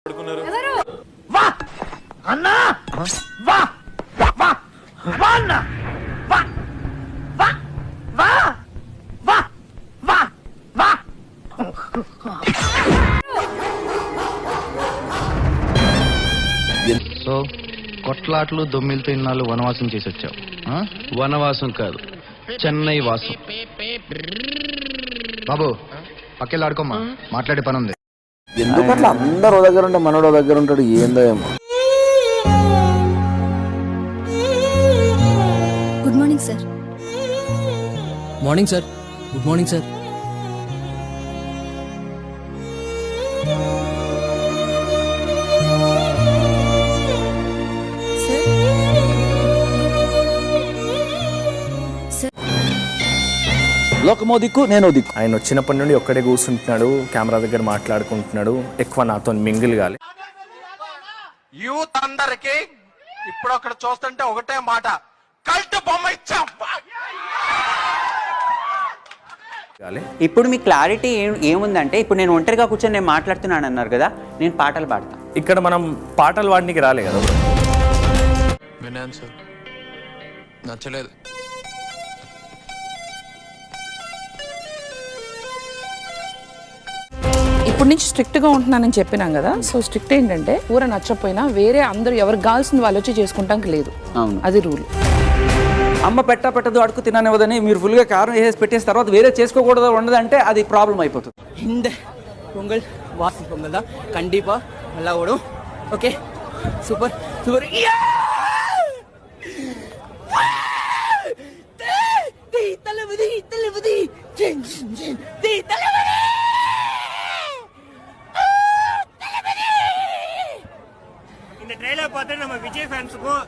పడుకున్నారు. వా అన్నా వా వా వా అన్నా వా వా వా వా వా వా సో కొట్లాట్లు దొమ్మిలతో ఇన్నాళ్ళు వనవాసం చేసి వచ్చావు. వనవాసం కాదు, చెన్నై వాసం. బాబు పక్కెళ్ళి ఆడుకోమ్మా, మాట్లాడే పని ఉంది. ఎందుకట్లా అందరూ దగ్గర ఉంటే మనోడో దగ్గర ఉంటాడు, ఏందో ఏమో. Good morning sir. Morning sir. Good morning sir. లోకమో దిక్కు నేను దిక్కు. ఆయన వచ్చినప్పటి నుండి ఒక్కడే కూర్చుంటున్నాడు, కెమెరా దగ్గర మాట్లాడుకుంటున్నాడు. ఎక్కువ నాతో మింగిల్ కాలే. యూత్ అందరికి ఇప్పుడు అక్కడ చూస్తుంటే ఒకటే మాట, కల్ట్ బొమ్మ ఇచ్చాం. ఇప్పుడు మీ క్లారిటీ ఏముందంటే, ఇప్పుడు నేను ఒంటరిగా కూర్చొని నేను మాట్లాడుతున్నాను అన్నారు కదా, నేను పాటలు పాడతా. ఇక్కడ మనం పాటలు పాడడానికి రాలే కదా. విన్నాను సార్, నచ్చలేదు. ఇప్పటి నుంచి స్ట్రిక్ట్గా ఉంటున్నానని చెప్పినాం కదా. సో స్ట్రిక్ట్ ఏంటంటే ఊర నచ్చపోయినా వేరే అందరూ ఎవరికి కావాల్సింది వాళ్ళు వచ్చి చేసుకుంటానికి లేదు. అవును, అది రూల్. అమ్మ పెట్టదు అడుగు తిననివ్వదని మీరు ఫుల్గా కారం వేసేసి పెట్టేసిన తర్వాత వేరే చేసుకోకూడదు ఉండదంటే అది ప్రాబ్లం అయిపోతుంది. இந்த பொங்கல் வாசி பொங்கல் தான் கண்டிப்பா நல்லா ஓடும். Okay, super super. Thalapathy Thalapathy Thalapathy. இந்த ட்ரெய்லர் பார்த்து நம்ம விஜய் ஃபேன்ஸுக்கும்